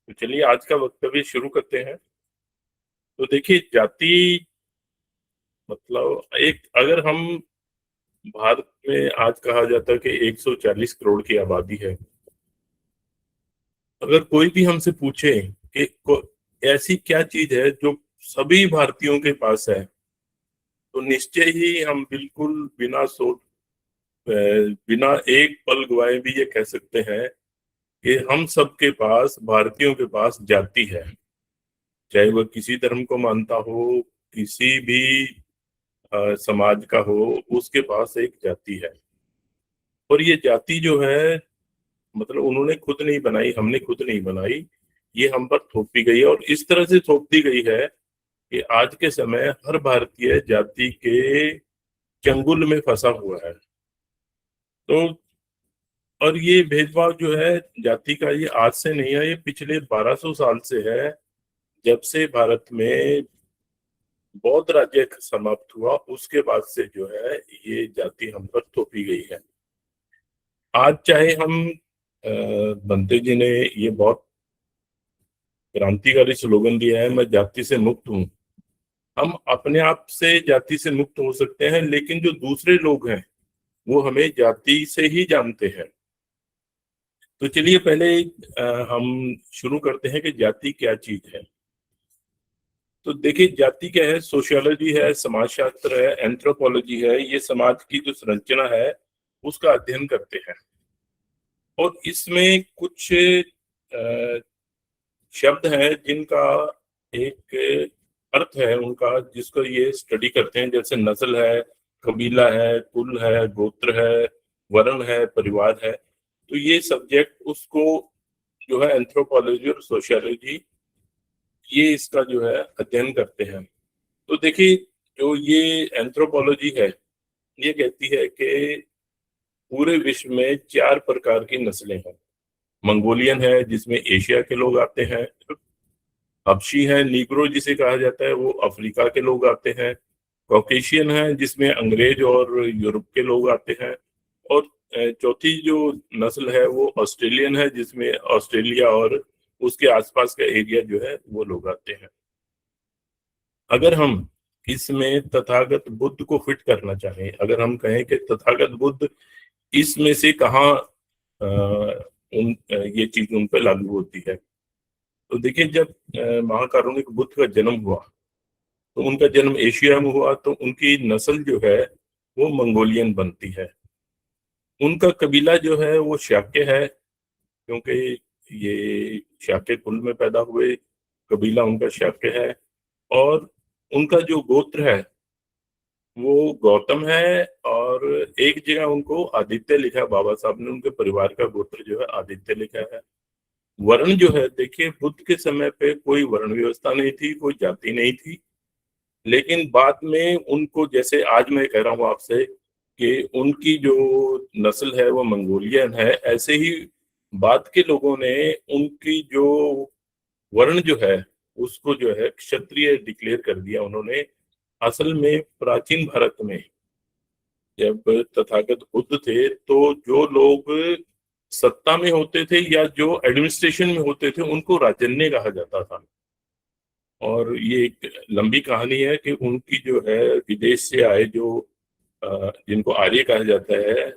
तो चलिए आज का वक्तव्य शुरू करते हैं। तो देखिए जाति मतलब एक अगर हम भारत में आज कहा जाता है कि 140 करोड़ की आबादी है। अगर कोई भी हमसे पूछे कि ऐसी क्या चीज है जो सभी भारतीयों के पास है, तो निश्चय ही हम बिल्कुल बिना सोच बिना एक पल गवाए भी ये कह सकते हैं कि हम सबके पास, भारतीयों के पास जाति है। चाहे वह किसी धर्म को मानता हो, किसी भी समाज का हो, उसके पास एक जाति है। और ये जाति जो है मतलब उन्होंने खुद नहीं बनाई, हमने खुद नहीं बनाई, ये हम पर थोप दी गई है। और इस तरह से थोप दी गई है कि आज के समय हर भारतीय जाति के चंगुल में फंसा हुआ है। तो और ये भेदभाव जो है जाति का, ये आज से नहीं है, ये पिछले 1200 साल से है। जब से भारत में बौद्ध राज्य समाप्त हुआ उसके बाद से जो है ये जाति हम पर थोपी गई है। आज चाहे हम बनते जी ने ये बहुत क्रांतिकारी स्लोगन दिया है, मैं जाति से मुक्त हूँ। हम अपने आप से जाति से मुक्त हो सकते हैं, लेकिन जो दूसरे लोग हैं वो हमें जाति से ही जानते हैं। तो चलिए पहले हम शुरू करते हैं कि जाति क्या चीज है। तो देखिए जाति क्या है, सोशियोलॉजी है, समाजशास्त्र है, एंथ्रोपोलॉजी है, ये समाज की जो संरचना है उसका अध्ययन करते हैं। और इसमें कुछ शब्द हैं जिनका एक अर्थ है उनका, जिसको ये स्टडी करते हैं, जैसे नस्ल है, कबीला है, कुल है, गोत्र है, वर्ण है, परिवार है। तो ये सब्जेक्ट उसको जो है एंथ्रोपोलॉजी और सोशियोलॉजी, ये इसका जो है अध्ययन करते हैं। तो देखिए जो ये एंथ्रोपोलॉजी है ये कहती है कि पूरे विश्व में 4 प्रकार की नस्लें हैं। मंगोलियन है जिसमें एशिया के लोग आते हैं, हबशी है, नीग्रो जिसे कहा जाता है, वो अफ्रीका के लोग आते हैं, कॉकेशियन है जिसमें अंग्रेज और यूरोप के लोग आते हैं, और चौथी जो नस्ल है वो ऑस्ट्रेलियन है जिसमें ऑस्ट्रेलिया और उसके आसपास का एरिया जो है वो लोग आते हैं। अगर हम इसमें तथागत बुद्ध को फिट करना चाहें, अगर हम कहें कि तथागत बुद्ध इसमें से कहाँ ये चीज उन पर लागू होती है, तो देखिए जब महाकारुणिक बुद्ध का जन्म हुआ तो उनका जन्म एशिया में हुआ, तो उनकी नस्ल जो है वो मंगोलियन बनती है। उनका कबीला जो है वो शाक्य है, क्योंकि ये शाक्य कुल में पैदा हुए, कबीला उनका शाक्य है। और उनका जो गोत्र है वो गौतम है, और एक जगह उनको आदित्य लिखा है, बाबा साहब ने उनके परिवार का गोत्र जो है आदित्य लिखा है। वर्ण जो है, देखिए बुद्ध के समय पे कोई वर्ण व्यवस्था नहीं थी, कोई जाति नहीं थी, लेकिन बाद में उनको, जैसे आज मैं कह रहा हूँ आपसे कि उनकी जो नस्ल है वो मंगोलियन है, ऐसे ही बाद के लोगों ने उनकी जो वर्ण जो है उसको जो है क्षत्रिय डिक्लेयर कर दिया उन्होंने। असल में प्राचीन भारत में जब तथागत बुद्ध थे तो जो लोग सत्ता में होते थे या जो एडमिनिस्ट्रेशन में होते थे उनको राजन्य कहा जाता था। और ये एक लंबी कहानी है कि उनकी जो है विदेश से आए जो जिनको आर्य कहा जाता है,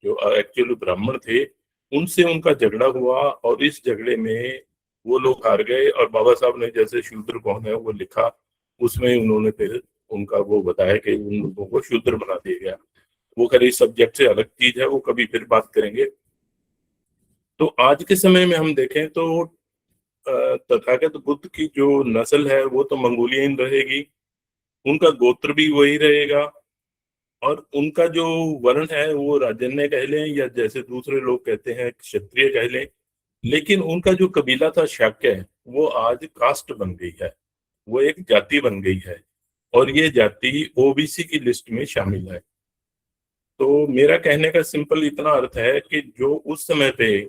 जो एक्चुअली ब्राह्मण थे, उनसे उनका झगड़ा हुआ, और इस झगड़े में वो लोग हार गए। और बाबा साहब ने जैसे शूद्र कौन है वो लिखा, उसमें उन्होंने फिर उनका वो बताया कि उन लोगों को शूद्र बना दिया गया। वो खैर इस सब्जेक्ट से अलग चीज है, वो कभी फिर बात करेंगे। तो आज के समय में हम देखें तो तथागत बुद्ध की जो नस्ल है वो तो मंगोलियन रहेगी, उनका गोत्र भी वही रहेगा, और उनका जो वर्ण है वो राजन्य कह लें या जैसे दूसरे लोग कहते हैं क्षत्रिय कह लें। लेकिन उनका जो कबीला था शाक्य है, वो आज कास्ट बन गई है, वो एक जाति बन गई है, और ये जाति ओबीसी की लिस्ट में शामिल है। तो मेरा कहने का सिंपल इतना अर्थ है कि जो उस समय पे,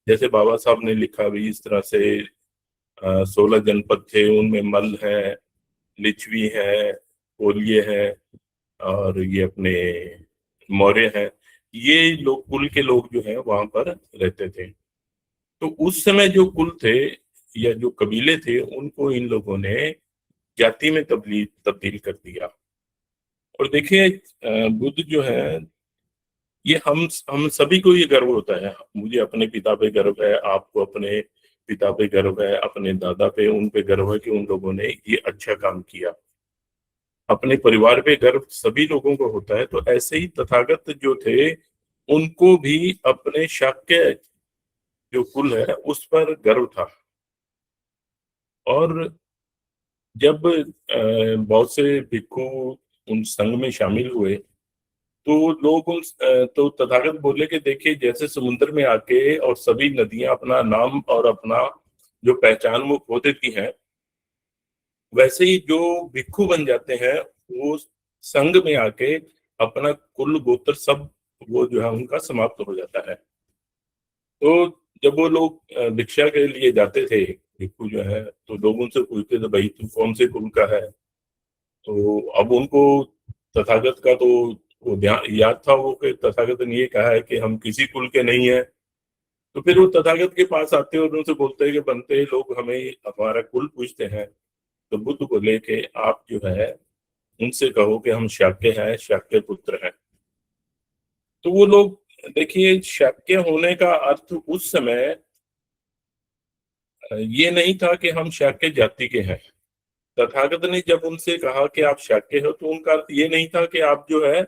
जैसे बाबा साहब ने लिखा भी इस तरह से, 16 जनपद थे, उनमें मल है, लिच्छवी है, कोलिय है, और ये अपने मौर्य है, ये लोग कुल के लोग जो हैं वहां पर रहते थे। तो उस समय जो कुल थे या जो कबीले थे उनको इन लोगों ने जाति में तब्दील कर दिया। और देखिए बुद्ध जो है, ये हम सभी को ये गर्व होता है। मुझे अपने पिता पे गर्व है, आपको अपने पिता पे गर्व है, अपने दादा पे, उन पे गर्व है कि उन लोगों ने ये अच्छा काम किया। अपने परिवार पे गर्व सभी लोगों को होता है। तो ऐसे ही तथागत जो थे, उनको भी अपने शाक्य जो कुल है उस पर गर्व था। और जब बहुत से भिक्षु उन संघ में शामिल हुए, तो लोग तो तथागत बोले कि देखिए, जैसे समुद्र में आके और सभी नदियां अपना नाम और अपना जो पहचान वो खो देती हैं, वैसे ही जो भिक्षु बन जाते हैं वो संघ में आके अपना कुल गोत्र सब वो जो है उनका समाप्त हो जाता है। तो जब वो लोग भिक्षा के लिए जाते थे, भिक्षु जो है, तो लोग उनसे पूछते थे, भाई तू कौन से कुल का है? तो अब उनको तथागत का तो वो ध्यान याद था, वो कि तथागत ने ये कहा है कि हम किसी कुल के नहीं है। तो फिर वो तथागत के पास आते हैं और उनसे बोलते हैं कि बनते लोग हमें हमारा कुल पूछते हैं। तो बुद्ध बोले कि आप जो है उनसे कहो कि हम शाक्य हैं, शाक्य पुत्र हैं। तो वो लोग, देखिए, शाक्य होने का अर्थ उस समय ये नहीं था कि हम शाक्य जाति के हैं। तथागत ने जब उनसे कहा कि आप शाक्य हो, तो उनका अर्थ ये नहीं था कि आप जो है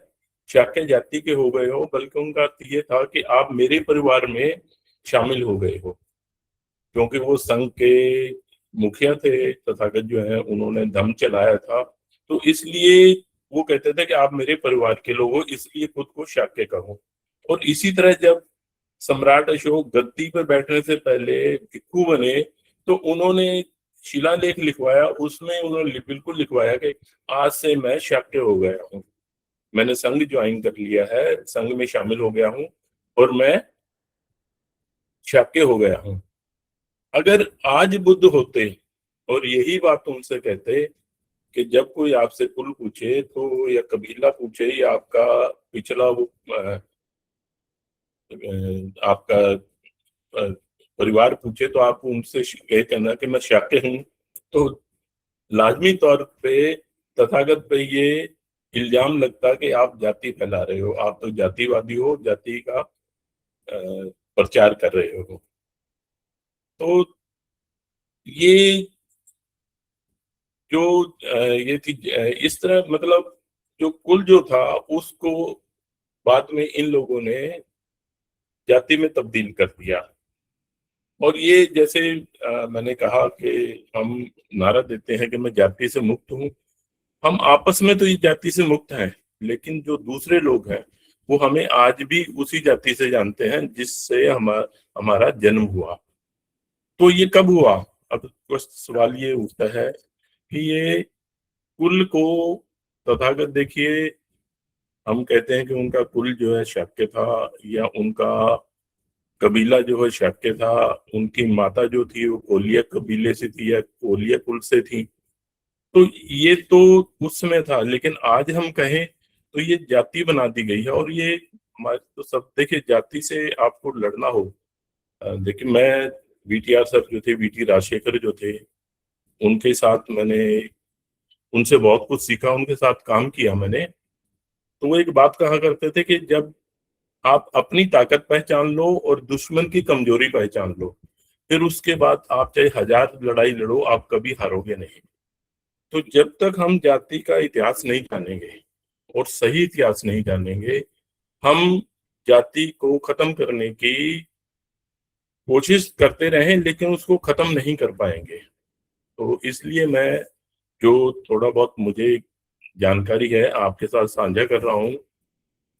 शाक्य जाति के हो गए हो, बल्कि उनका अर्थ ये था कि आप मेरे परिवार में शामिल हो गए हो। क्योंकि वो संघ के मुखिया थे, तथागत जो है उन्होंने धर्म चलाया था, तो इसलिए वो कहते थे कि आप मेरे परिवार के लोग हो, इसलिए खुद को शाक्य कहो। और इसी तरह जब सम्राट अशोक गद्दी पर बैठने से पहले भिक्षु बने, तो उन्होंने शिलालेख लिखवाया, उसमें उन्होंने बिल्कुल लिखवाया कि आज से मैं शाक्य हो गया हूँ, मैंने संघ ज्वाइन कर लिया है, संघ में शामिल हो गया हूँ और मैं शाक्य हो गया हूँ। अगर आज बुद्ध होते और यही बात उनसे कहते कि जब कोई आपसे कुल पूछे तो, या कबीला पूछे, या आपका पिछला वो आपका परिवार पूछे, तो आप उनसे ये कहना कि मैं शाक्य हूँ, तो लाजमी तौर पे तथागत पे ये इल्जाम लगता कि आप जाति फैला रहे हो, आप तो जातिवादी हो, जाति का प्रचार कर रहे हो। तो ये जो ये थी इस तरह, मतलब जो कुल जो था उसको बाद में इन लोगों ने जाति में तब्दील कर दिया। और ये जैसे मैंने कहा कि हम नारा देते हैं कि मैं जाति से मुक्त हूँ, हम आपस में तो ये जाति से मुक्त हैं, लेकिन जो दूसरे लोग हैं वो हमें आज भी उसी जाति से जानते हैं जिससे हमारा जन्म हुआ। तो ये कब हुआ? अब सवाल ये उठता है कि ये कुल को तथागत, देखिए, हम कहते हैं कि उनका कुल जो है शाक्य था, या उनका कबीला जो है शाक्य था, उनकी माता जो थी वो कोलिया कबीले से थी या कोलिया कुल से थी। तो ये तो उस समय था, लेकिन आज हम कहें तो ये जाति बना दी गई है। और ये हमारे तो सब, देखिए, जाति से आपको लड़ना हो, देखिए, मैं वीटीआर सर जो थे, वीटी राजशेखर जो थे, उनके साथ मैंने उनसे बहुत कुछ सीखा, उनके साथ काम किया मैंने। तो वो एक बात कहा करते थे कि जब आप अपनी ताकत पहचान लो और दुश्मन की कमजोरी पहचान लो, फिर उसके बाद आप चाहे 1000 लड़ाई लड़ो, आप कभी हारोगे नहीं। तो जब तक हम जाति का इतिहास नहीं जानेंगे और सही इतिहास नहीं जानेंगे, हम जाति को खत्म करने की कोशिश करते रहें, लेकिन उसको खत्म नहीं कर पाएंगे। तो इसलिए मैं जो थोड़ा बहुत मुझे जानकारी है आपके साथ साझा कर रहा हूँ।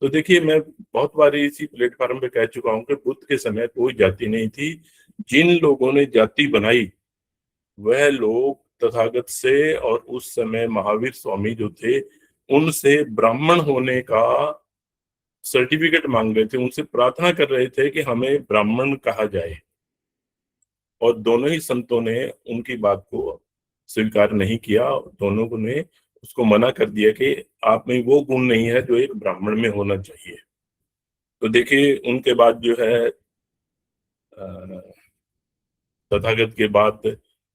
तो देखिए, मैं बहुत बार इसी प्लेटफॉर्म पे कह चुका हूँ कि बुद्ध के समय कोई जाति नहीं थी। जिन लोगों ने जाति बनाई वह लोग तथागत से और उस समय महावीर स्वामी जो थे उनसे ब्राह्मण होने का सर्टिफिकेट मांग रहे थे, उनसे प्रार्थना कर रहे थे कि हमें ब्राह्मण कहा जाए। और दोनों ही संतों ने उनकी बात को स्वीकार नहीं किया, दोनों ने उसको मना कर दिया कि आप में वो गुण नहीं है जो एक ब्राह्मण में होना चाहिए। तो देखिए, उनके बाद जो है तथागत के बाद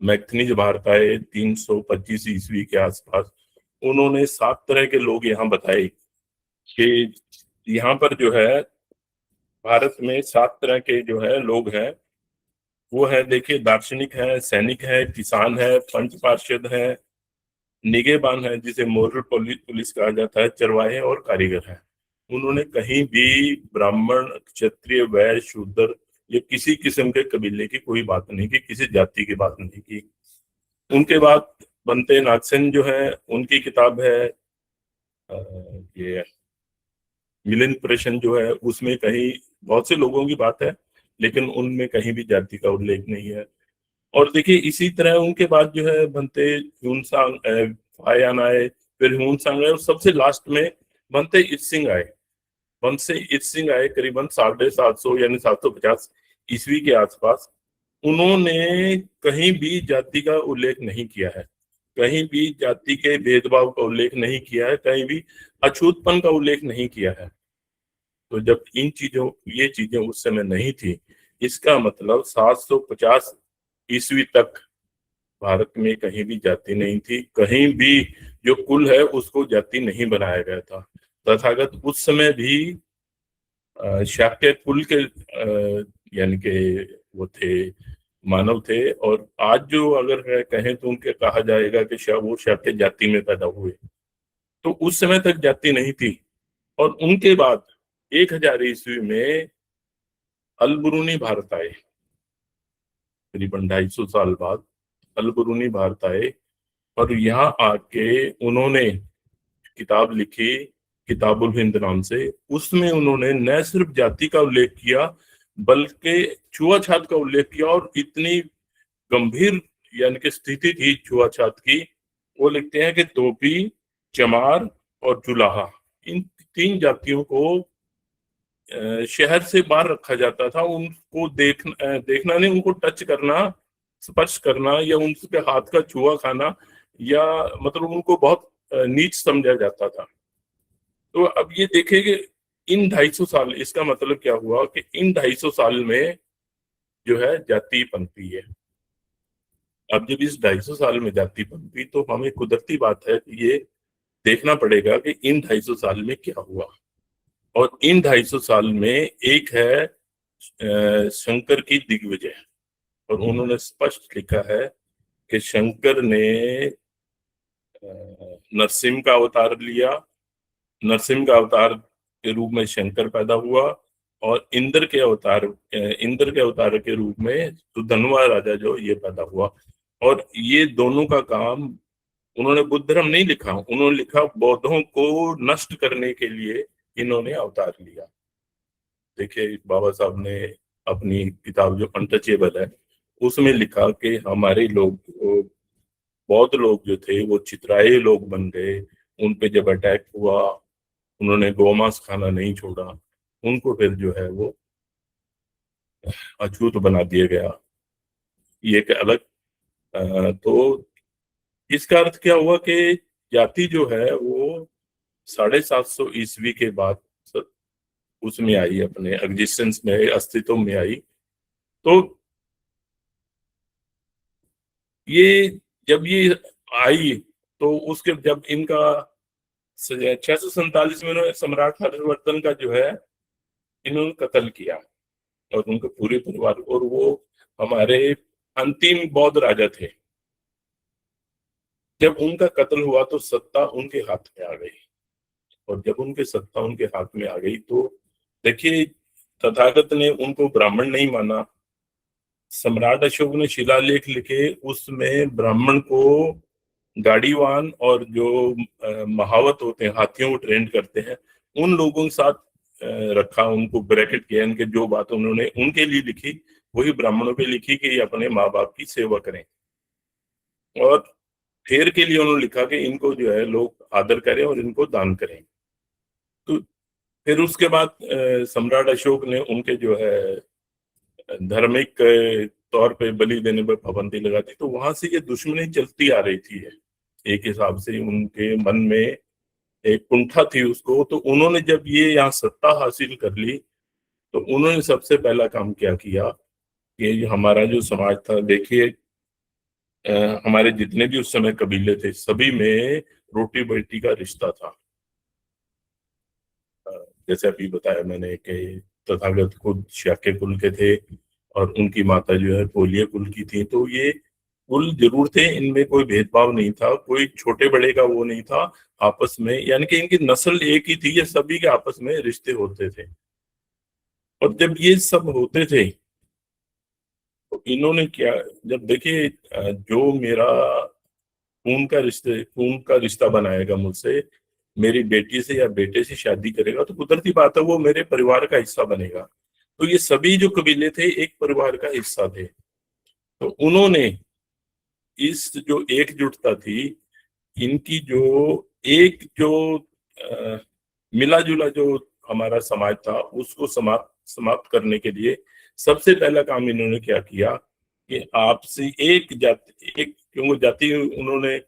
मैक्थनीज भारत आए 325 ईस्वी के आसपास। उन्होंने 7 तरह के लोग यहाँ बताए कि यहाँ पर जो है भारत में 7 तरह के जो है लोग हैं। वो है, देखिए, दार्शनिक है, सैनिक है, किसान है, पंच पार्षद है, निगहबान है जिसे मोरल पुलिस कहा जाता है, चरवाहे और कारीगर है। उन्होंने कहीं भी ब्राह्मण, क्षत्रिय, वैश्य, शूद्र या किसी किस्म के कबीले की कोई बात नहीं की, किसी जाति की बात नहीं की। उनके बाद बनते नागसेन जो है, उनकी किताब है ये मिलन प्रश्न जो है, उसमें कहीं बहुत से लोगों की बात है लेकिन उनमें कहीं भी जाति का उल्लेख नहीं है। और देखिए, इसी तरह उनके बाद जो है बनते ह्यूनसांग, फायान आए, फिर ह्यूनसांग आए और सबसे लास्ट में बनते इत्सिंग आए। बनते इत्सिंग आए करीबन 750 यानी 750 ईस्वी के आसपास। उन्होंने कहीं भी जाति का उल्लेख नहीं किया है, कहीं भी जाति के भेदभाव का उल्लेख नहीं किया है, कहीं भी अछूतपन का उल्लेख नहीं किया है। तो जब ये चीजें उस समय नहीं थी, इसका मतलब 750 ईस्वी तक भारत में कहीं भी जाति नहीं थी, कहीं भी जो कुल है उसको जाति नहीं बनाया गया था। तथागत उस समय भी शाक्य कुल के यानी के वो थे, मानव थे। और आज जो अगर कहें तो उनके कहा जाएगा कि वो शाक्य जाति में पैदा हुए। तो उस समय तक जाति नहीं थी। और उनके बाद 1000 ईस्वी में अलबरूनी भारत आए, करीबन 250 साल बाद अलबरूनी भारत आए और यहाँ आके उन्होंने किताब लिखी, किताबुल हिंद नाम से। उसमें उन्होंने न सिर्फ जाति का उल्लेख किया बल्कि छुआछात का उल्लेख किया। और इतनी गंभीर यानी कि स्थिति थी छुआछात की, वो लिखते हैं कि तोपी, चमार और जुलाहा, इन 3 जातियों को शहर से बाहर रखा जाता था। उनको देखना नहीं, उनको टच करना, स्पर्श करना या उनके हाथ का छुआ खाना, या मतलब उनको बहुत नीच समझा जाता था। तो अब ये देखें कि इन 250 साल, इसका मतलब क्या हुआ कि इन 250 साल में जो है जाति पनपी है। अब जब इस 250 साल में जाति पनपी तो हमें कुदरती बात है कि ये देखना पड़ेगा कि इन 250 साल में क्या हुआ। और इन 250 साल में एक है शंकर की दिग्विजय। और उन्होंने स्पष्ट लिखा है कि शंकर ने नरसिंह का अवतार लिया, नरसिंह का अवतार के रूप में शंकर पैदा हुआ, और इंद्र के अवतार के रूप में सुधन्वा राजा जो ये पैदा हुआ। और ये दोनों का काम, उन्होंने बुद्ध धर्म नहीं लिखा, उन्होंने लिखा बौद्धों को नष्ट करने के लिए इन्होंने अवतार लिया। देखिए, बाबा साहब ने अपनी किताब जो अनटचेबल है उसमें लिखा कि हमारे लोग, बौद्ध लोग जो थे वो चितराए लोग बन गए। उन पे जब अटैक हुआ उन्होंने गोमांस खाना नहीं छोड़ा, उनको फिर जो है वो अछूत बना दिया गया। ये एक अलग तो इसका अर्थ क्या हुआ कि जाति जो है वो 750 ईस्वी के बाद उसमें आई, अपने एग्जिस्टेंस में, अस्तित्व में आई। तो ये जब ये आई तो उसके जब इनका 647 में उन्होंने सम्राट हर्षवर्धन का जो है इन्होंने कत्ल किया और उनके पूरे परिवार, और वो हमारे अंतिम बौद्ध राजा थे। जब उनका कत्ल हुआ तो सत्ता उनके हाथ में आ गई। और जब उनके सत्ता उनके हाथ में आ गई तो देखिए, तथागत ने उनको ब्राह्मण नहीं माना। सम्राट अशोक ने शिलालेख लिखे, उसमें ब्राह्मण को गाड़ीवान और जो महावत होते हैं, हाथियों को ट्रेंड करते हैं, उन लोगों के साथ रखा, उनको ब्रैकेट किया। इनके जो बात उन्होंने उनके लिए लिखी वही ब्राह्मणों पे लिखी कि अपने माँ बाप की सेवा करें। और फेर के लिए उन्होंने लिखा कि इनको जो है लोग आदर करें और इनको दान करें। तो फिर उसके बाद सम्राट अशोक ने उनके जो है धार्मिक तौर पे बलि देने पर पाबंदी लगा दी। तो वहां से ये दुश्मनी चलती आ रही थी। एक हिसाब से उनके मन में एक कुंठा थी उसको। तो उन्होंने जब ये यहाँ सत्ता हासिल कर ली तो उन्होंने सबसे पहला काम क्या किया कि हमारा जो समाज था, देखिए हमारे जितने भी उस समय कबीले थे सभी में रोटी बेटी का रिश्ता था। अ, जैसे अभी बताया मैंने कि तथागत खुद शाक्य कुल के थे और उनकी माता जो है कोलिय कुल की थी, तो ये कुल जरूर थे, इनमें कोई भेदभाव नहीं था, कोई छोटे बड़े का वो नहीं था। आपस में यानी कि इनकी नस्ल एक ही थी, ये सभी के आपस में रिश्ते होते थे। और जब ये सब होते थे तो इन्होंने क्या, जब देखिए जो मेरा खून का रिश्ता बनाएगा मुझसे, मेरी बेटी से या बेटे से शादी करेगा, तो कुदरती बात है वो मेरे परिवार का हिस्सा बनेगा। तो ये सभी जो कबीले थे एक परिवार का हिस्सा थे। तो उन्होंने इस जो एकजुटता थी, इनकी जो एक जो मिला जुला जो हमारा समाज था उसको समाप्त समाप्त करने के लिए सबसे पहला काम इन्होंने क्या किया कि आपसी एक जाति, एक क्योंकि जाति उन्होंने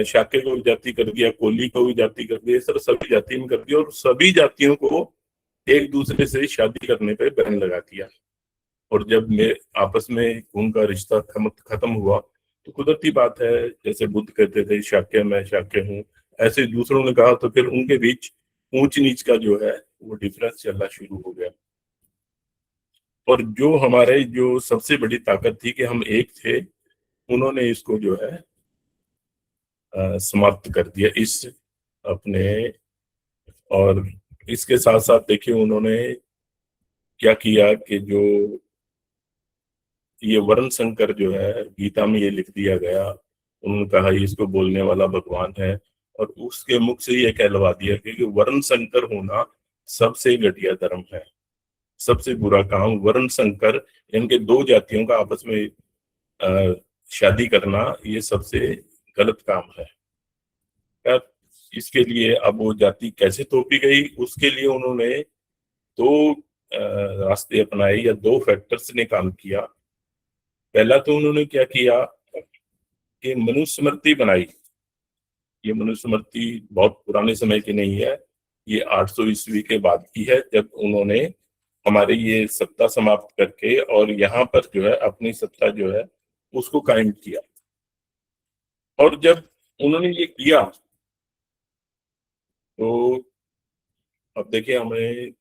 शाक्य को भी जाति कर दिया, कोली को भी जाति कर दिया, सर सभी जाति में कर दिया और सभी जातियों को एक दूसरे से शादी करने पे बैन लगा दिया। और जब में आपस में उनका रिश्ता खत्म हुआ तो कुदरती बात है, जैसे बुद्ध कहते थे शाक्य मैं शाक्य हूँ, ऐसे दूसरों ने कहा, तो फिर उनके बीच ऊंच नीच का जो है वो डिफरेंस चलना शुरू हो गया। और जो हमारे जो सबसे बड़ी ताकत थी कि हम एक थे, उन्होंने इसको जो है समाप्त कर दिया इस अपने। और इसके साथ साथ देखिए उन्होंने क्या किया कि जो ये वर्ण संकर जो है गीता में ये लिख दिया गया, उन्होंने कहा ये इसको बोलने वाला भगवान है, और उसके मुख से ये कहलवा दिया कि वर्ण संकर होना सबसे घटिया धर्म है, सबसे बुरा काम वर्ण संकर, इनके दो जातियों का आपस में अ, शादी करना ये सबसे गलत काम है। यार, इसके लिए अब वो जाति कैसे तोपी गई, उसके लिए उन्होंने दो रास्ते अपनाए या दो फैक्टर्स ने काम किया। पहला तो उन्होंने क्या किया कि मनुस्मृति बनाई। ये मनुस्मृति बहुत पुराने समय की नहीं है, ये 800 ईस्वी के बाद की है, जब उन्होंने हमारे ये सत्ता समाप्त करके और यहाँ पर जो है अपनी सत्ता जो है उसको कायम किया। और जब उन्होंने ये किया तो अब देखिए हमें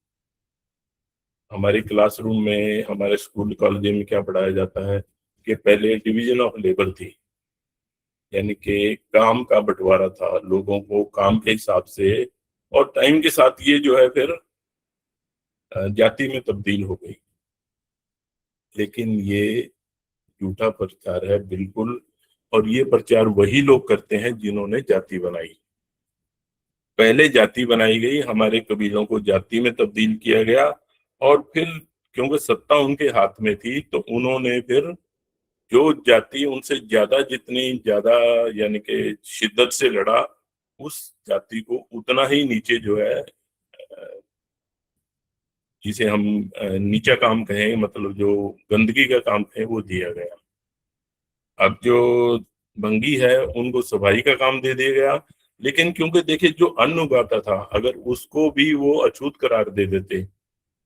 हमारी क्लासरूम में हमारे स्कूल कॉलेज में क्या पढ़ाया जाता है कि पहले डिवीजन ऑफ लेबर थी, यानी कि काम का बंटवारा था लोगों को काम के हिसाब से, और टाइम के साथ ये जो है फिर जाति में तब्दील हो गई। लेकिन ये झूठा प्रचार है बिल्कुल, और ये प्रचार वही लोग करते हैं जिन्होंने जाति बनाई। पहले जाति बनाई गई, हमारे कबीलों को जाति में तब्दील किया गया, और फिर क्योंकि सत्ता उनके हाथ में थी तो उन्होंने फिर जो जाति उनसे ज्यादा जितनी ज्यादा यानी कि शिद्दत से लड़ा, उस जाति को उतना ही नीचे जो है जिसे हम नीचा काम कहें, मतलब जो गंदगी का काम कहें, वो दिया गया। अब जो भंगी है उनको सफाई का काम दे दिया गया। लेकिन क्योंकि देखिए जो अन्न उगाता था अगर उसको भी वो अछूत करार दे देते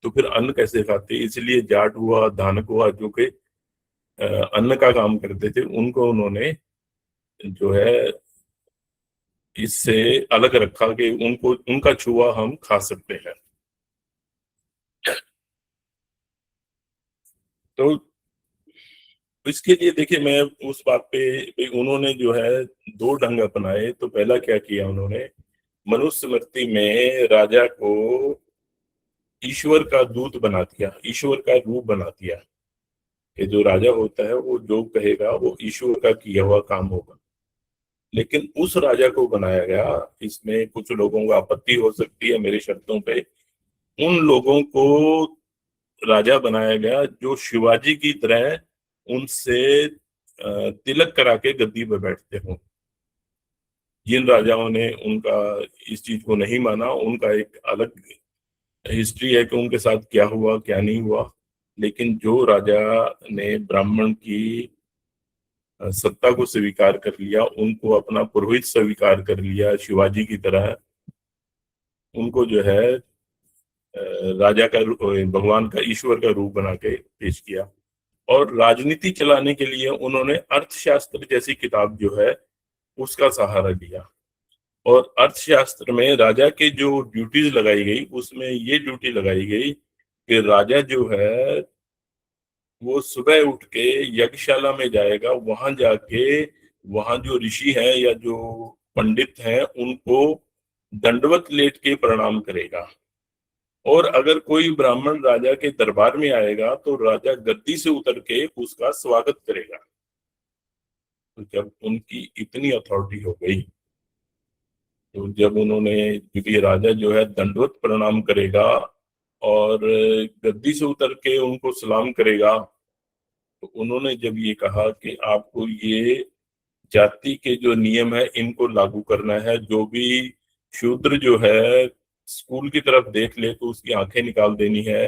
तो फिर अन्न कैसे खाते, इसलिए जाट हुआ धानक हुआ जो कि अन्न का काम करते थे, उनको उन्होंने जो है इससे अलग रखा कि उनको उनका छुआ हम खा सकते हैं। तो इसके लिए देखिए मैं उस बात पे उन्होंने जो है दो ढंग अपनाए। तो पहला क्या किया उन्होंने, मनुस्मृति में राजा को ईश्वर का दूत बना दिया, ईश्वर का रूप बना दिया कि जो राजा होता है वो जो कहेगा वो ईश्वर का किया हुआ काम होगा। लेकिन उस राजा को बनाया गया, इसमें कुछ लोगों को आपत्ति हो सकती है मेरे शर्तों पे, उन लोगों को राजा बनाया गया जो शिवाजी की तरह उनसे तिलक करा के गद्दी पर बैठते हों। जिन राजाओं ने उनका इस चीज को नहीं माना, उनका एक अलग हिस्ट्री है कि उनके साथ क्या हुआ क्या नहीं हुआ। लेकिन जो राजा ने ब्राह्मण की सत्ता को स्वीकार कर लिया, उनको अपना पुरोहित स्वीकार कर लिया शिवाजी की तरह, उनको जो है राजा का भगवान का ईश्वर का रूप बना के पेश किया। और राजनीति चलाने के लिए उन्होंने अर्थशास्त्र जैसी किताब जो है उसका सहारा लिया। और अर्थशास्त्र में राजा के जो ड्यूटीज लगाई गई उसमें ये ड्यूटी लगाई गई कि राजा जो है वो सुबह उठ के यज्ञशाला में जाएगा, वहां जाके वहां जो ऋषि हैं या जो पंडित हैं उनको दंडवत लेट के प्रणाम करेगा। और अगर कोई ब्राह्मण राजा के दरबार में आएगा तो राजा गद्दी से उतर के उसका स्वागत करेगा। तो जब उनकी इतनी अथॉरिटी हो गई, तो जब उन्होंने, क्योंकि राजा जो है दंडवत प्रणाम करेगा और गद्दी से उतर के उनको सलाम करेगा, तो उन्होंने जब ये कहा कि आपको ये जाति के जो नियम है इनको लागू करना है, जो भी शूद्र जो है स्कूल की तरफ देख ले तो उसकी आंखें निकाल देनी है,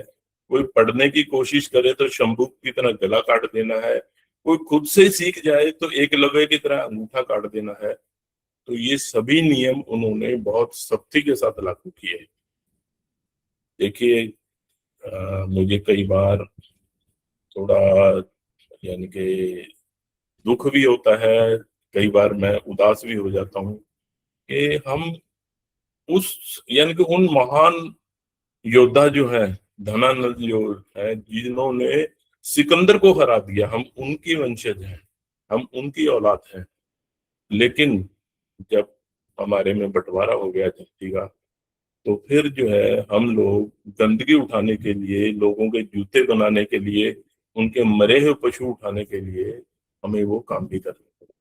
कोई पढ़ने की कोशिश करे तो शंभू की तरह गला काट देना है, कोई खुद से सीख जाए तो एकलव्य की तरह अंगूठा काट देना है। तो ये सभी नियम उन्होंने बहुत सख्ती के साथ लागू किए। देखिए, मुझे कई बार थोड़ा यानी कि दुख भी होता है, कई बार मैं उदास भी हो जाता हूँ कि हम उस यानी कि उन महान योद्धा जो है, धनानंद जो है, जिन्होंने सिकंदर को हरा दिया, हम उनकी वंशज हैं, हम उनकी औलाद हैं। लेकिन जब हमारे में बंटवारा हो गया धरती का, तो फिर जो है हम लोग गंदगी उठाने के लिए, लोगों के जूते बनाने के लिए, उनके मरे हुए पशु उठाने के लिए हमें वो काम भी करना पड़ा।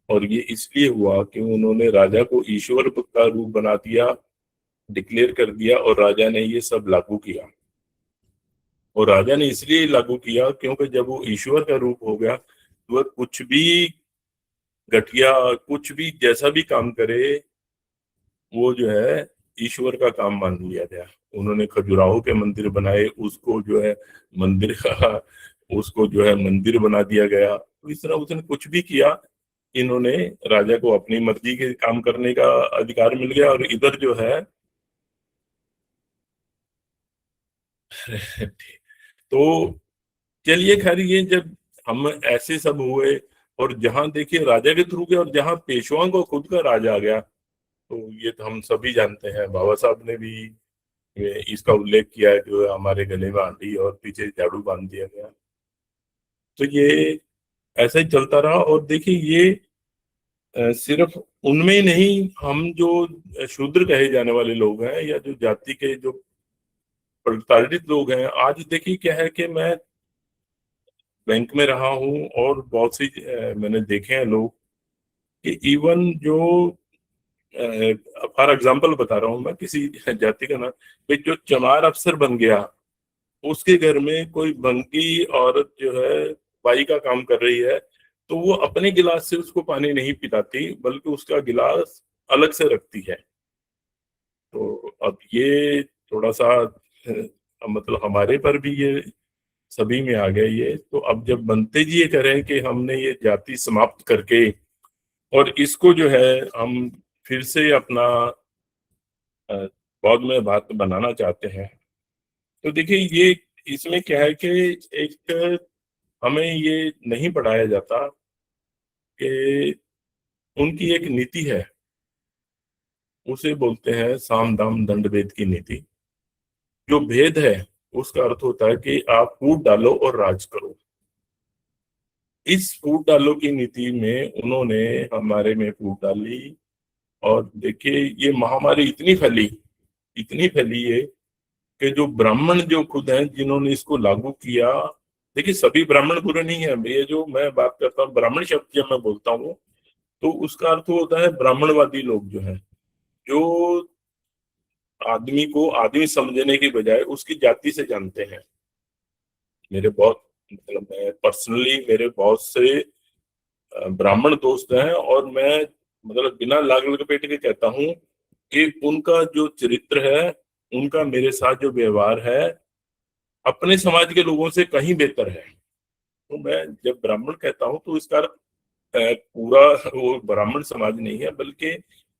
और ये इसलिए हुआ कि उन्होंने राजा को ईश्वर का रूप बना दिया, डिक्लेयर कर दिया, और राजा ने ये सब लागू किया। और राजा ने इसलिए लागू किया क्योंकि जब वो ईश्वर का रूप हो गया तो वह कुछ भी घटिया, कुछ भी जैसा भी काम करे वो जो है ईश्वर का काम मान लिया गया। उन्होंने खजुराहो के मंदिर बनाए, उसको जो है मंदिर का उसको जो है मंदिर बना दिया गया। तो इस तरह उसने कुछ भी किया, इन्होंने राजा को अपनी मर्जी के काम करने का अधिकार मिल गया। और इधर जो है तो चलिए खैर, ये जब हम ऐसे सब हुए और जहां देखिए राजा के थ्रू गया और जहां पेशवा को खुद का राज आ गया, तो ये तो हम सभी जानते हैं। बाबा साहब ने भी इसका उल्लेख किया है, जो हमारे गले में आंधी और पीछे झाड़ू बांध दिया गया। तो ये ऐसा ही चलता रहा। और देखिए ये सिर्फ उनमें ही नहीं, हम जो शूद्र कहे जाने वाले लोग हैं या जो जाति के जो प्रताड़ित लोग हैं, आज देखिए क्या है कि मैं बैंक में रहा हूँ और बहुत सी मैंने देखे हैं लोग कि इवन जो फॉर एग्जाम्पल बता रहा हूँ मैं किसी जाति का नाम, कि जो चमार अफसर बन गया, उसके घर में कोई बंकी औरत जो है बाई का काम कर रही है, तो वो अपने गिलास से उसको पानी नहीं पिलाती बल्कि उसका गिलास अलग से रखती है। तो अब ये थोड़ा सा मतलब हमारे पर भी ये सभी में आ गया ये। तो अब जब बनते जी ये करें कि हमने ये जाति समाप्त करके और इसको जो है हम फिर से अपना बौद्ध में बात बनाना चाहते हैं, तो देखिए ये इसमें क्या है कि एक हमें ये नहीं पढ़ाया जाता कि उनकी एक नीति है, उसे बोलते हैं साम दाम दंड भेद की नीति। जो भेद है उसका अर्थ होता है कि आप फूट डालो और राज करो। इस फूट डालो की नीति में उन्होंने हमारे में फूट डाली। और देखिए ये महामारी इतनी फैली है कि जो ब्राह्मण जो खुद हैं जिन्होंने इसको लागू किया, देखिए सभी ब्राह्मण बुरे नहीं है। ये जो मैं बात करता हूँ ब्राह्मण शब्द जब मैं बोलता हूँ तो उसका अर्थ होता है ब्राह्मणवादी लोग जो है, जो आदमी को आदमी समझने की बजाय उसकी जाति से जानते हैं। मेरे बहुत मतलब मैं पर्सनली मेरे बहुत से ब्राह्मण दोस्त हैं और मैं मतलब बिना लाग लपेट के कहता हूँ कि उनका जो चरित्र है, उनका मेरे साथ जो व्यवहार है अपने समाज के लोगों से कहीं बेहतर है। तो मैं जब ब्राह्मण कहता हूँ तो इसका पूरा वो ब्राह्मण समाज नहीं है, बल्कि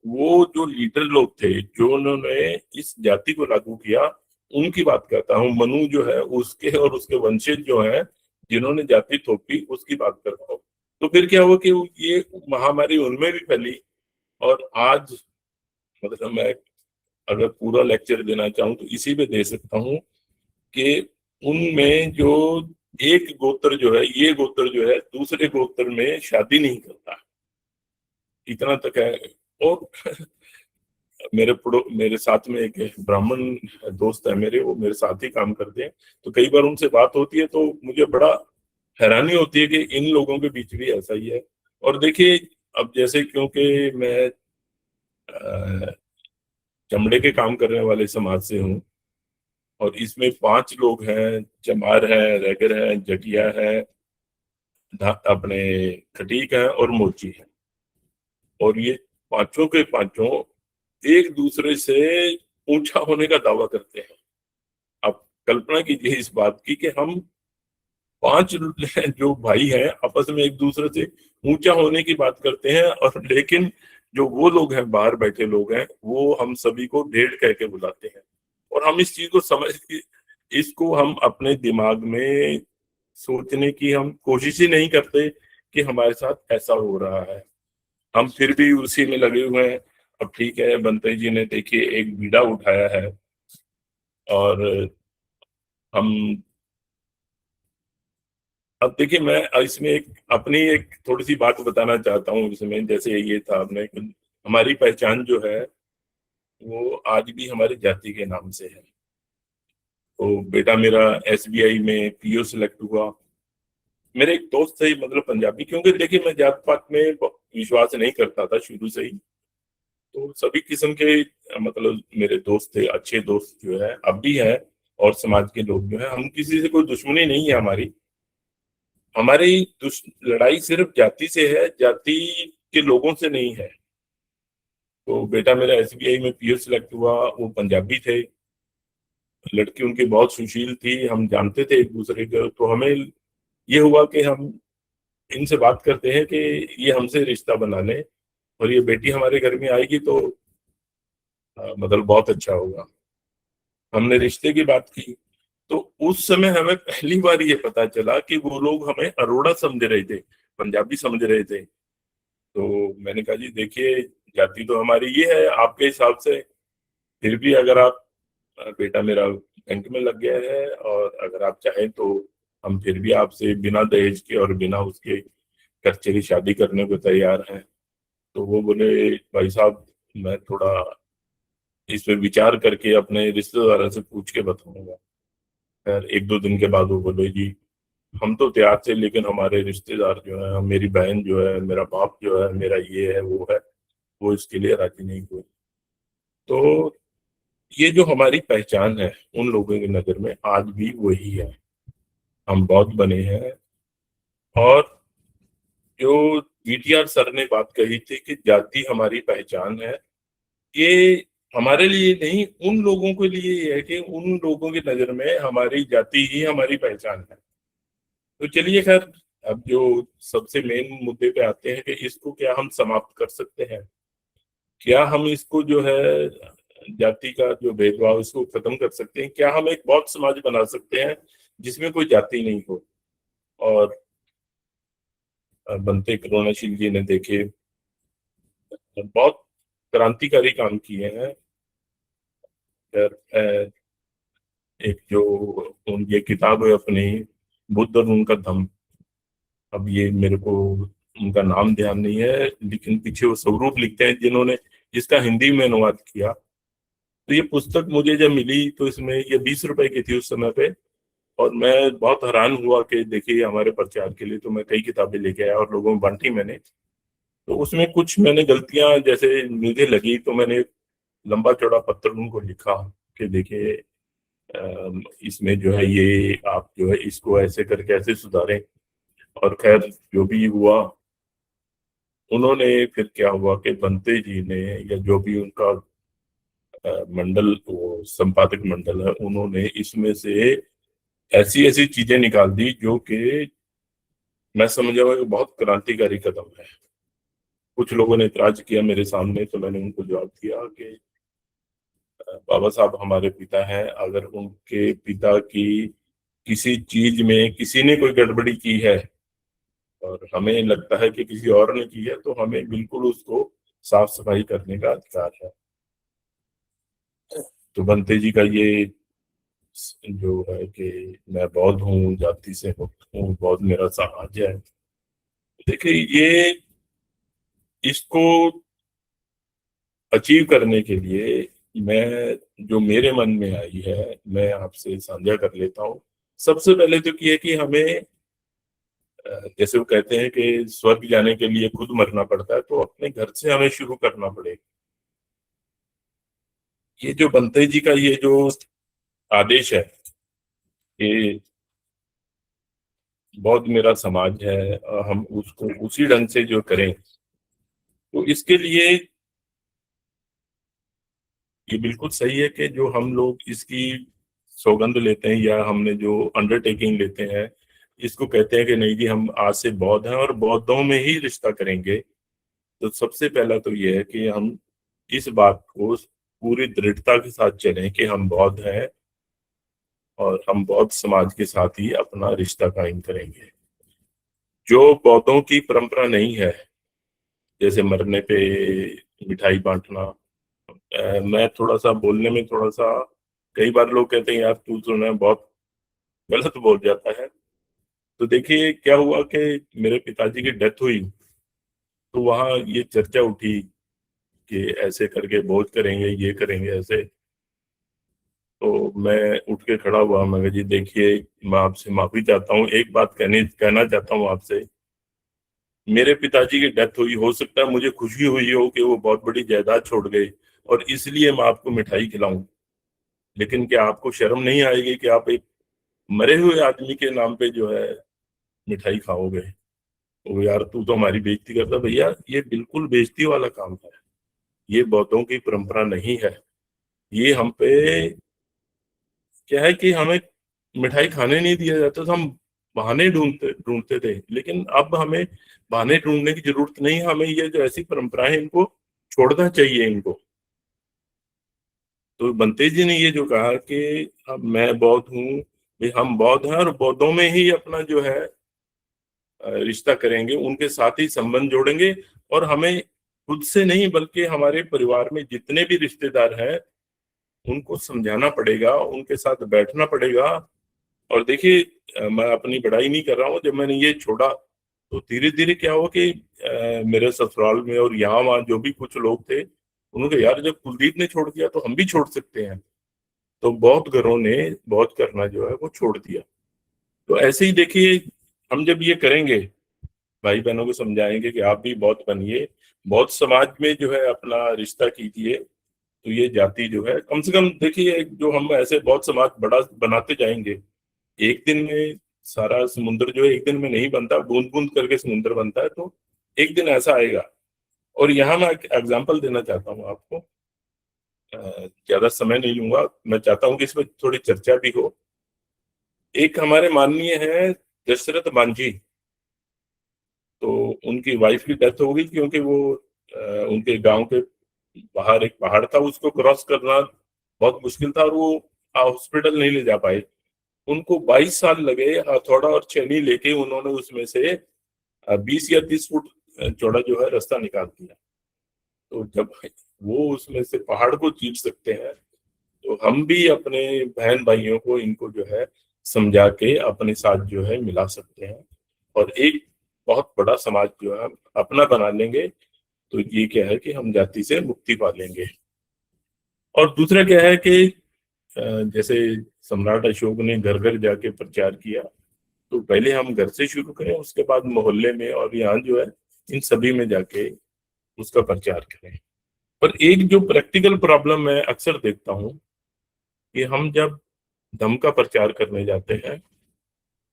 वो जो लीडर लोग थे जो उन्होंने इस जाति को लागू किया, उनकी बात करता हूँ। मनु जो है उसके और उसके वंशज जो है जिन्होंने जाति थोपी, उसकी बात करता हूँ। तो फिर क्या हुआ कि ये महामारी उनमें भी फैली। और आज मतलब मैं अगर पूरा लेक्चर देना चाहूँ तो इसी पे दे सकता हूँ कि उनमें जो एक गोत्र जो है, ये गोत्र जो है दूसरे गोत्र में शादी नहीं करता, इतना तक है। और मेरे साथ में एक ब्राह्मण दोस्त है मेरे, वो मेरे साथ ही काम करते हैं। तो कई बार उनसे बात होती है तो मुझे बड़ा हैरानी होती है कि इन लोगों के बीच भी ऐसा ही है। और देखिए, अब जैसे क्योंकि मैं चमड़े के काम करने वाले समाज से हूँ, और इसमें 5 लोग हैं, चमार है, रैगर है, जटिया है, अपने खटीक है और मोची है। और ये पांचों के पांचों एक दूसरे से ऊंचा होने का दावा करते हैं। आप कल्पना कीजिए इस बात की कि हम 5 जो भाई हैं आपस में एक दूसरे से ऊंचा होने की बात करते हैं, और लेकिन जो वो लोग हैं, बाहर बैठे लोग हैं, वो हम सभी को ढेर कह के बुलाते हैं। और हम इस चीज को समझ, इसको हम अपने दिमाग में सोचने की हम कोशिश ही नहीं करते कि हमारे साथ ऐसा हो रहा है। हम फिर भी उसी में लगे हुए हैं। अब ठीक है, बंते जी ने देखिए एक बीड़ा उठाया है, और हम, अब देखिए मैं इसमें एक अपनी एक थोड़ी सी बात बताना चाहता हूँ इसमें। जैसे ये था, हमने हमारी पहचान जो है वो आज भी हमारी जाति के नाम से है। तो बेटा मेरा एसबीआई में पीओ सिलेक्ट हुआ। मेरे एक दोस्त थे, मतलब पंजाबी, क्योंकि देखिए मैं जात पात में विश्वास नहीं करता था शुरू से ही। तो सभी किस्म के मतलब मेरे दोस्त थे, अच्छे दोस्त जो है अब भी है, और समाज के लोग जो है, हम किसी से कोई दुश्मनी नहीं है हमारी। हमारी लड़ाई सिर्फ जाति से है, जाति के लोगों से नहीं है। तो बेटा मेरा एसबीआई में पीओ सिलेक्ट हुआ, वो पंजाबी थे, लड़की उनकी बहुत सुशील थी, हम जानते थे एक दूसरे को। तो हमें ये हुआ कि हम इनसे बात करते हैं कि ये हमसे रिश्ता बना लें, और ये बेटी हमारे घर में आएगी तो मतलब बहुत अच्छा होगा। हमने रिश्ते की बात की। तो उस समय हमें पहली बार ये पता चला कि वो लोग हमें अरोड़ा समझ रहे थे, पंजाबी समझ रहे थे। तो मैंने कहा जी देखिए, जाति तो हमारी ये है आपके हिसाब से, फिर भी अगर आप, बेटा मेरा बैंक में लग गया है, और अगर आप चाहें तो हम फिर भी आपसे बिना दहेज के और बिना उसके खर्चे की शादी करने को तैयार हैं। तो वो बोले भाई साहब, मैं थोड़ा इस पे विचार करके अपने रिश्तेदारों से पूछ के बताऊंगा। खैर 1-2 दिन के बाद वो बोले जी हम तो तैयार थे, लेकिन हमारे रिश्तेदार जो है, मेरी बहन जो है, मेरा बाप जो है, मेरा ये है वो है, वो इसके लिए राजी नहीं हुए। तो ये जो हमारी पहचान है उन लोगों की नजर में आज भी वही है। हम बहुत बने हैं। और जो बीटीआर सर ने बात कही थी कि जाति हमारी पहचान है, ये हमारे लिए नहीं, उन लोगों के लिए ये है कि उन लोगों की नजर में हमारी जाति ही हमारी पहचान है। तो चलिए खैर, अब जो सबसे मेन मुद्दे पे आते हैं कि इसको क्या हम समाप्त कर सकते हैं, क्या हम इसको जो है जाति का जो भेदभाव इसको खत्म कर सकते हैं, क्या हम एक बहुत समाज बना सकते हैं जिसमें कोई जाति नहीं हो। और बनते करुणाशील जी ने देखे बहुत क्रांतिकारी काम किए हैं। फिर, एक जो ये किताब है अपनी, बुद्ध और उनका धम्म, अब ये मेरे को उनका नाम ध्यान नहीं है, लेकिन पीछे वो स्वरूप लिखते हैं जिन्होंने इसका हिंदी में अनुवाद किया। तो ये पुस्तक मुझे जब मिली तो इसमें ये 20 रुपए की थी उस समय पे, और मैं बहुत हैरान हुआ कि देखिए हमारे प्रचार के लिए तो मैं कई किताबें लेके आया और लोगों में बांटी मैंने। तो उसमें कुछ मैंने गलतियां जैसे मुझे लगी, तो मैंने लंबा चौड़ा पत्र उनको लिखा कि देखिए इसमें जो है ये आप जो है इसको ऐसे करके ऐसे सुधारें। और खैर जो भी हुआ, उन्होंने फिर क्या हुआ कि बंते जी ने या जो भी उनका मंडल, वो संपादक मंडल है, उन्होंने इसमें से ऐसी ऐसी चीजें निकाल दी जो कि मैं समझा हुआ कि बहुत क्रांतिकारी कदम है। कुछ लोगों ने इतराज किया मेरे सामने, तो मैंने उनको जवाब दिया कि बाबा साहब हमारे पिता हैं, अगर उनके पिता की किसी चीज में किसी ने कोई गड़बड़ी की है और हमें लगता है कि किसी और ने की है, तो हमें बिल्कुल उसको साफ सफाई करने का अधिकार है। तो बनते जी का ये जो है कि मैं बौद्ध हूँ, जाति से मुक्त हूँ, बौद्ध मेरा समाज है। देखिए, ये इसको अचीव करने के लिए मैं जो मेरे मन में आई है मैं आपसे साझा कर लेता हूँ। सबसे पहले तो ये है कि हमें जैसे वो कहते हैं कि स्वर्ग जाने के लिए खुद मरना पड़ता है, तो अपने घर से हमें शुरू करना पड़ेगा। ये जो बनते जी का ये जो आदेश है कि बौद्ध मेरा समाज है, हम उसको उसी ढंग से जो करें, तो इसके लिए ये बिल्कुल सही है कि जो हम लोग इसकी सौगंध लेते हैं या हमने जो अंडरटेकिंग लेते हैं, इसको कहते हैं कि नहीं जी हम आज से बौद्ध हैं और बौद्धों में ही रिश्ता करेंगे। तो सबसे पहला तो ये है कि हम इस बात को पूरी दृढ़ता के साथ चलें कि हम बौद्ध हैं और हम बौद्ध समाज के साथ ही अपना रिश्ता कायम करेंगे। जो बौद्धों की परंपरा नहीं है, जैसे मरने पे मिठाई बांटना, मैं थोड़ा सा बोलने में थोड़ा सा, कई बार लोग कहते हैं यार तू तो ना बहुत गलत बोल जाता है। तो देखिए क्या हुआ कि मेरे पिताजी की डेथ हुई, तो वहाँ ये चर्चा उठी कि ऐसे करके भोज करेंगे, ये करेंगे ऐसे। तो मैं उठ के खड़ा हुआ, मैं कहा जी देखिए मैं आपसे माफी चाहता हूँ, एक बात कहना चाहता हूँ आपसे। मेरे पिताजी की डेथ हुई, हो सकता है मुझे खुशी हुई हो कि वो बहुत बड़ी जायदाद छोड़ गए और इसलिए मैं आपको मिठाई खिलाऊं, लेकिन क्या आपको शर्म नहीं आएगी कि आप एक मरे हुए आदमी के नाम पे जो है मिठाई खाओगे? तो यार तू तो हमारी बेइज्जती करता। भैया ये बिल्कुल बेइज्जती वाला काम है, ये बौद्धों की परंपरा नहीं है। ये हम पे क्या है कि हमें मिठाई खाने नहीं दिया जाता, तो हम बहाने ढूंढते ढूंढते थे, लेकिन अब हमें बहाने ढूंढने की जरूरत नहीं है। हमें ये जो ऐसी परंपराएं हैं, इनको छोड़ना चाहिए इनको। तो बनतेज जी ने ये जो कहा कि अब मैं बौद्ध हूँ, भी हम बौद्ध हैं और बौद्धों में ही अपना जो है रिश्ता करेंगे, उनके साथ ही संबंध जोड़ेंगे। और हमें खुद से नहीं बल्कि हमारे परिवार में जितने भी रिश्तेदार हैं उनको समझाना पड़ेगा, उनके साथ बैठना पड़ेगा। और देखिए मैं अपनी बड़ाई नहीं कर रहा हूँ, जब मैंने ये छोड़ा तो धीरे धीरे क्या हुआ कि मेरे ससुराल में और यहाँ वहाँ जो भी कुछ लोग थे, उन्होंने कहा यार जब कुलदीप ने छोड़ दिया तो हम भी छोड़ सकते हैं। तो बहुत घरों ने बहुत करना जो है वो छोड़ दिया। तो ऐसे ही देखिए, हम जब ये करेंगे, भाई बहनों को समझाएंगे कि आप भी बौद्ध बनिए, बौद्ध समाज में जो है अपना रिश्ता कीजिए, तो ये जाति जो है कम से कम देखिए, जो हम ऐसे बौद्ध समाज बड़ा बनाते जाएंगे, एक दिन में सारा समुद्र जो है एक दिन में नहीं बनता, बूंद बूंद करके समुद्र बनता है। तो एक दिन ऐसा आएगा। और यहाँ मैं एक एग्जाम्पल देना चाहता हूँ आपको, ज्यादा समय नहीं लूंगा, मैं चाहता हूँ कि इसमें थोड़ी चर्चा भी हो। एक हमारे माननीय है दशरथ मांझी, तो उनकी वाइफ की डेथ हो गई क्योंकि वो उनके गांव के बाहर एक पहाड़ था, उसको क्रॉस करना बहुत मुश्किल था और वो हॉस्पिटल नहीं ले जा पाए। उनको 22 साल लगे हथौड़ा और छेनी लेके उन्होंने उसमें से 20 या 30 फुट चौड़ा जो है रास्ता निकाल दिया। तो जब वो उसमें से पहाड़ को चीर सकते हैं, तो हम भी अपने बहन भाइयों को इनको जो है समझा के अपने साथ जो है मिला सकते हैं और एक बहुत बड़ा समाज जो है अपना बना लेंगे। तो ये क्या है कि हम जाति से मुक्ति पा लेंगे। और दूसरा क्या है कि जैसे सम्राट अशोक ने घर घर जाके प्रचार किया, तो पहले हम घर से शुरू करें, उसके बाद मोहल्ले में और यहाँ जो है इन सभी में जाके उसका प्रचार करें। पर एक जो प्रैक्टिकल प्रॉब्लम मैं अक्सर देखता हूँ कि हम जब धर्म का प्रचार करने जाते हैं,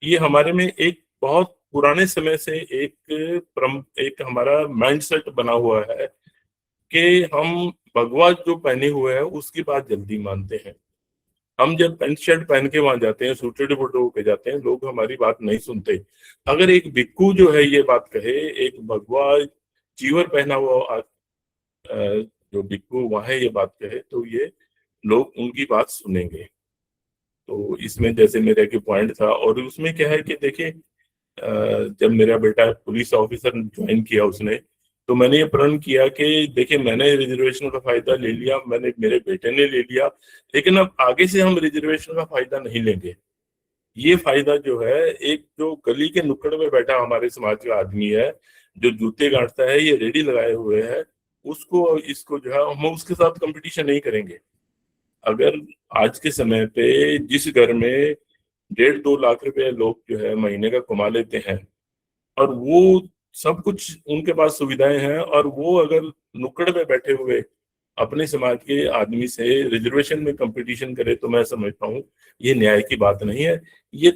ये हमारे में एक बहुत पुराने समय से एक हमारा माइंडसेट बना हुआ है कि हम भगवा जो पहने हुए हैं उसकी बात जल्दी मानते हैं। हम जब पैंट शर्ट पहन के वहां जाते हैं, सूटेड बूटे होके जाते हैं, लोग हमारी बात नहीं सुनते। अगर एक भिक्खू जो है ये बात कहे, एक भगवा चीवर पहना हुआ जो भिक्खू वहां है ये बात कहे, तो ये लोग उनकी बात सुनेंगे। तो इसमें जैसे मेरा एक पॉइंट था, और उसमें क्या है कि देखिए जब मेरा बेटा पुलिस ऑफिसर ज्वाइन किया उसने, तो मैंने ये प्रण किया कि देखिए मैंने रिजर्वेशन का फायदा ले लिया, मैंने मेरे बेटे ने ले लिया, लेकिन अब आगे से हम रिजर्वेशन का फायदा नहीं लेंगे। ये फायदा जो है, एक जो गली के नुक्कड़ में बैठा हमारे समाज का आदमी है, जो जूते गांठता है, ये रेडी लगाए हुए है, उसको इसको जो है हम उसके साथ कंपटीशन नहीं करेंगे। अगर आज के समय पे जिस घर में 1.5-2 लाख रुपए लोग जो है महीने का कमा लेते हैं, और वो सब कुछ उनके पास सुविधाएं हैं, और वो अगर नुक्कड़ में बैठे हुए अपने समाज के आदमी से रिजर्वेशन में कंपटीशन करे, तो मैं समझता हूँ ये न्याय की बात नहीं है। ये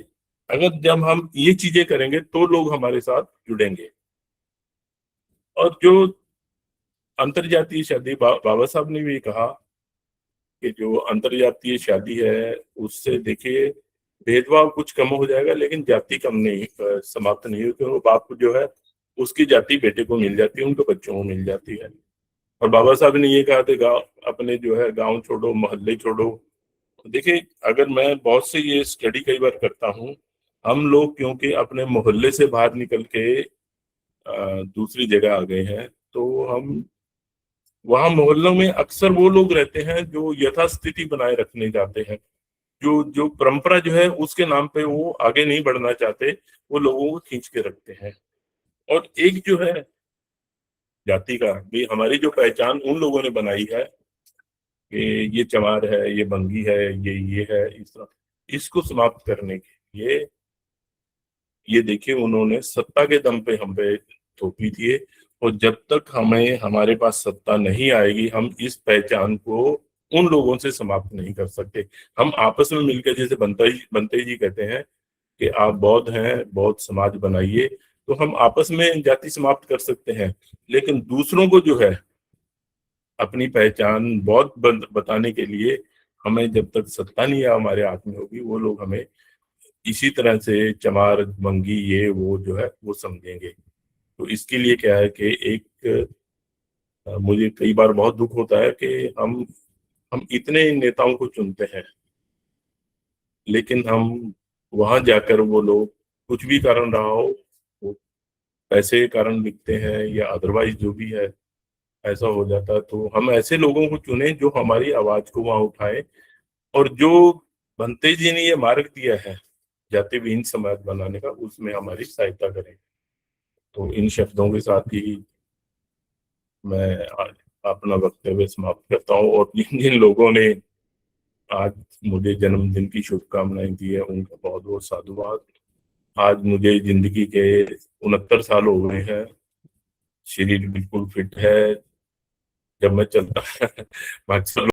अगर जब हम ये चीजें करेंगे तो लोग हमारे साथ जुड़ेंगे। और जो अंतरजातीय शादी, बाबा साहब ने भी कहा कि जो अंतरजातीय शादी है उससे देखिए भेदभाव कुछ कम हो जाएगा, लेकिन जाति कम नहीं, समाप्त नहीं होती। वो बाप को जो है उसकी जाति बेटे को मिल जाती है, उनके बच्चों को मिल जाती है। और बाबा साहब ने ये कहा था, गाँव अपने जो है गांव छोड़ो मोहल्ले छोड़ो। देखिए अगर मैं बहुत से ये स्टडी कई बार करता हूँ, हम लोग क्योंकि अपने मोहल्ले से बाहर निकल के दूसरी जगह आ गए हैं, तो हम वहां मोहल्लों में अक्सर वो लोग रहते हैं जो यथास्थिति बनाए रखने जाते हैं, जो जो परंपरा जो है उसके नाम पे वो आगे नहीं बढ़ना चाहते, वो लोगों को खींच के रखते हैं। और एक जो है जाति का भी, हमारी जो पहचान उन लोगों ने बनाई है कि ये चमार है, ये बंगी है, ये है, इस तरह इसको समाप्त करने के लिए ये देखिए उन्होंने सत्ता के दम पे हम पे थोपी थी। और जब तक हमें हमारे पास सत्ता नहीं आएगी, हम इस पहचान को उन लोगों से समाप्त नहीं कर सकते। हम आपस में मिलकर, जैसे बनते जी कहते हैं कि आप बौद्ध हैं, बौद्ध समाज बनाइए, तो हम आपस में जाति समाप्त कर सकते हैं। लेकिन दूसरों को जो है अपनी पहचान बौद्ध बताने के लिए, हमें जब तक सत्ता नहीं हमारे हाथ में होगी, वो लोग हमें इसी तरह से चमार बंगी ये वो जो है वो समझेंगे। तो इसके लिए क्या है कि एक मुझे कई बार बहुत दुख होता है कि हम इतने नेताओं को चुनते हैं, लेकिन हम वहां जाकर वो लोग कुछ भी कारण रहा हो, वो पैसे के कारण लिखते हैं या अदरवाइज जो भी है ऐसा हो जाता है। तो हम ऐसे लोगों को चुने जो हमारी आवाज को वहां उठाए, और जो बनते जी ने ये मार्ग दिया है जाति विहीन समाज बनाने का, उसमें हमारी सहायता करें। तो इन शब्दों के साथ ही मैं आज अपना वक्तव्य समाप्त करता हूँ। और जिन जिन लोगों ने आज मुझे जन्मदिन की शुभकामनाएं दी है, उनका बहुत बहुत साधुवाद। आज मुझे जिंदगी के 69 साल हो गए हैं, शरीर बिल्कुल फिट है। जब मैं चलता बाकी सब